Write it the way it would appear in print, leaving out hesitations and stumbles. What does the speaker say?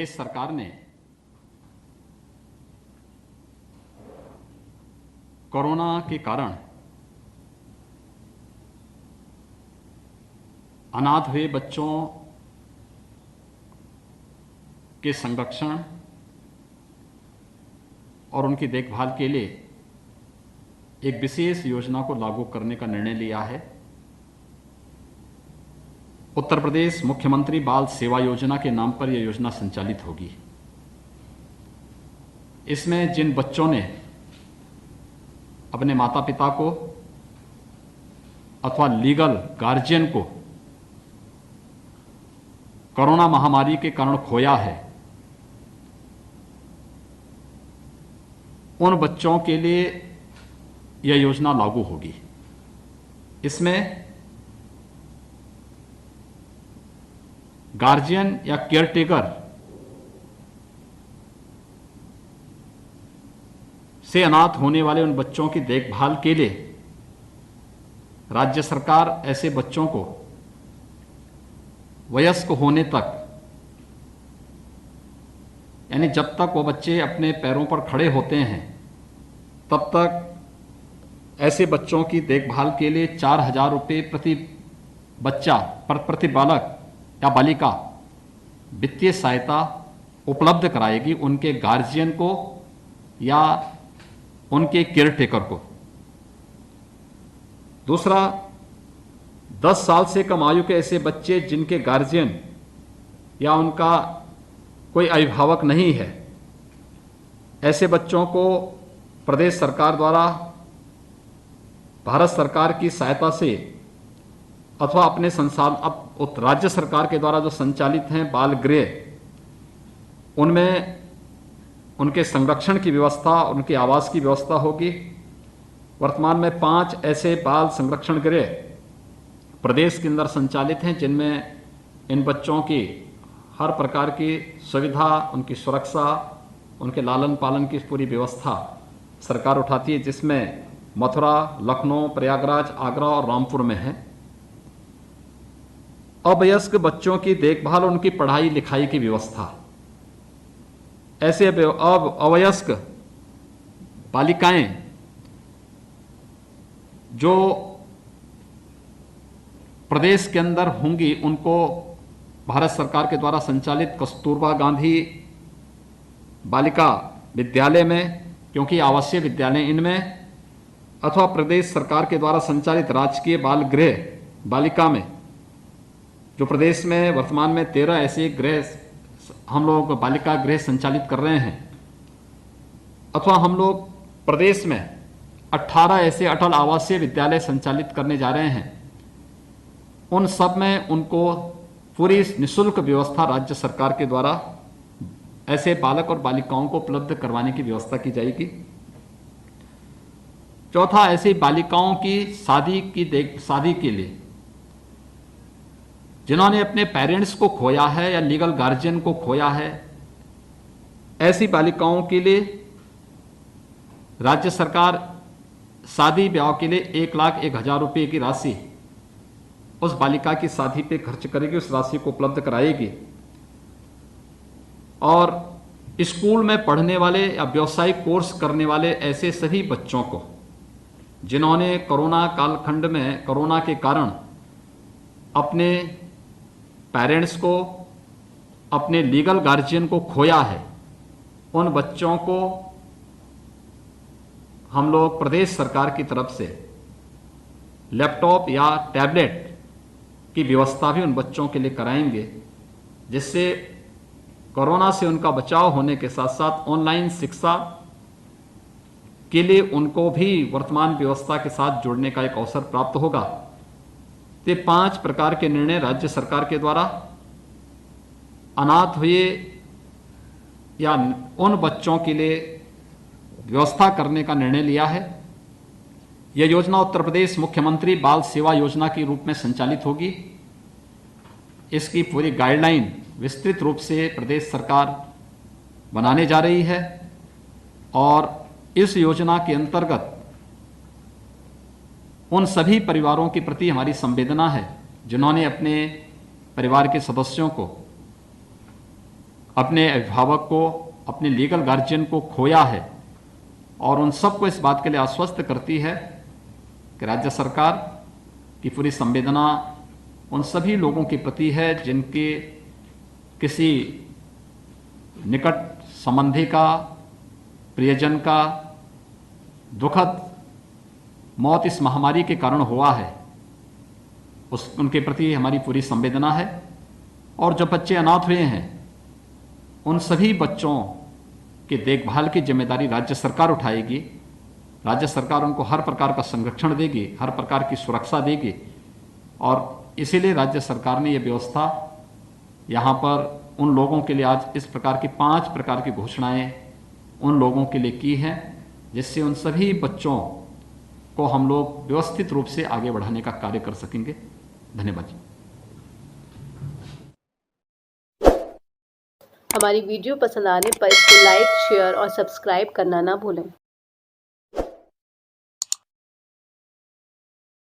प्रदेश सरकार ने कोरोना के कारण अनाथ हुए बच्चों के संरक्षण और उनकी देखभाल के लिए एक विशेष योजना को लागू करने का निर्णय लिया है। उत्तर प्रदेश मुख्यमंत्री बाल सेवा योजना के नाम पर यह योजना संचालित होगी। इसमें जिन बच्चों ने अपने माता पिता को अथवा लीगल गार्जियन को कोरोना महामारी के कारण खोया है, उन बच्चों के लिए यह योजना लागू होगी। इसमें गार्जियन या केयरटेकर से अनाथ होने वाले उन बच्चों की देखभाल के लिए राज्य सरकार ऐसे बच्चों को वयस्क होने तक, यानी जब तक वो बच्चे अपने पैरों पर खड़े होते हैं तब तक ऐसे बच्चों की देखभाल के लिए 4,000 रुपये प्रति बच्चा प्रति बालक या बालिका वित्तीय सहायता उपलब्ध कराएगी उनके गार्जियन को या उनके केयरटेकर को। दूसरा, 10 साल से कम आयु के ऐसे बच्चे जिनके गार्जियन या उनका कोई अभिभावक नहीं है, ऐसे बच्चों को प्रदेश सरकार द्वारा भारत सरकार की सहायता से अथवा अपने राज्य सरकार के द्वारा जो संचालित हैं बाल गृह, उनमें उनके संरक्षण की व्यवस्था, उनके आवास की व्यवस्था होगी। वर्तमान में 5 ऐसे बाल संरक्षण गृह प्रदेश के अंदर संचालित हैं, जिनमें इन बच्चों की हर प्रकार की सुविधा, उनकी सुरक्षा, उनके लालन पालन की पूरी व्यवस्था सरकार उठाती है, जिसमें मथुरा, लखनऊ, प्रयागराज, आगरा और रामपुर में है। अवयस्क बच्चों की देखभाल और उनकी पढ़ाई लिखाई की व्यवस्था, ऐसे अवयस्क बालिकाएं जो प्रदेश के अंदर होंगी, उनको भारत सरकार के द्वारा संचालित कस्तूरबा गांधी बालिका विद्यालय में, क्योंकि आवासीय विद्यालय इनमें, अथवा प्रदेश सरकार के द्वारा संचालित राजकीय बाल गृह बालिका में, जो प्रदेश में वर्तमान में 13 ऐसे गृह हम लोग बालिका गृह संचालित कर रहे हैं, अथवा हम लोग प्रदेश में 18 ऐसे अटल आवासीय विद्यालय संचालित करने जा रहे हैं। उन सब में उनको पूरी निःशुल्क व्यवस्था राज्य सरकार के द्वारा ऐसे बालक और बालिकाओं को उपलब्ध करवाने की व्यवस्था की जाएगी। चौथा, ऐसी बालिकाओं की शादी के लिए जिन्होंने अपने पेरेंट्स को खोया है या लीगल गार्जियन को खोया है, ऐसी बालिकाओं के लिए राज्य सरकार शादी ब्याह के लिए 1,01,000 रुपये की राशि उस बालिका की शादी पे खर्च करेगी, उस राशि को उपलब्ध कराएगी। और स्कूल में पढ़ने वाले या व्यावसायिक कोर्स करने वाले ऐसे सभी बच्चों को जिन्होंने कोरोना कालखंड में कोरोना के कारण अपने पेरेंट्स को, अपने लीगल गार्जियन को खोया है, उन बच्चों को हम लोग प्रदेश सरकार की तरफ से लैपटॉप या टैबलेट की व्यवस्था भी उन बच्चों के लिए कराएंगे, जिससे कोरोना से उनका बचाव होने के साथ साथ ऑनलाइन शिक्षा के लिए उनको भी वर्तमान व्यवस्था के साथ जुड़ने का एक अवसर प्राप्त होगा। ये 5 प्रकार के निर्णय राज्य सरकार के द्वारा अनाथ हुए या उन बच्चों के लिए व्यवस्था करने का निर्णय लिया है। यह योजना उत्तर प्रदेश मुख्यमंत्री बाल सेवा योजना के रूप में संचालित होगी। इसकी पूरी गाइडलाइन विस्तृत रूप से प्रदेश सरकार बनाने जा रही है और इस योजना के अंतर्गत उन सभी परिवारों के प्रति हमारी संवेदना है जिन्होंने अपने परिवार के सदस्यों को अपने अभिभावक को, अपने लीगल गार्जियन को खोया है, और उन सबको इस बात के लिए आश्वस्त करती है कि राज्य सरकार की पूरी संवेदना उन सभी लोगों के प्रति है जिनके किसी निकट संबंधी का, प्रियजन का दुखद मौत इस महामारी के कारण हुआ है। उनके प्रति हमारी पूरी संवेदना है। और जो बच्चे अनाथ हुए हैं उन सभी बच्चों की देखभाल की जिम्मेदारी राज्य सरकार उठाएगी। राज्य सरकार उनको हर प्रकार का संरक्षण देगी, हर प्रकार की सुरक्षा देगी, और इसीलिए राज्य सरकार ने यह व्यवस्था यहाँ पर उन लोगों के लिए आज इस प्रकार की 5 प्रकार की घोषणाएं उन लोगों के लिए की हैं, जिससे उन सभी बच्चों को हम लोग व्यवस्थित रूप से आगे बढ़ाने का कार्य कर सकेंगे। धन्यवाद जी। हमारी वीडियो पसंद आने पर इसको लाइक, शेयर और सब्सक्राइब करना ना भूलें।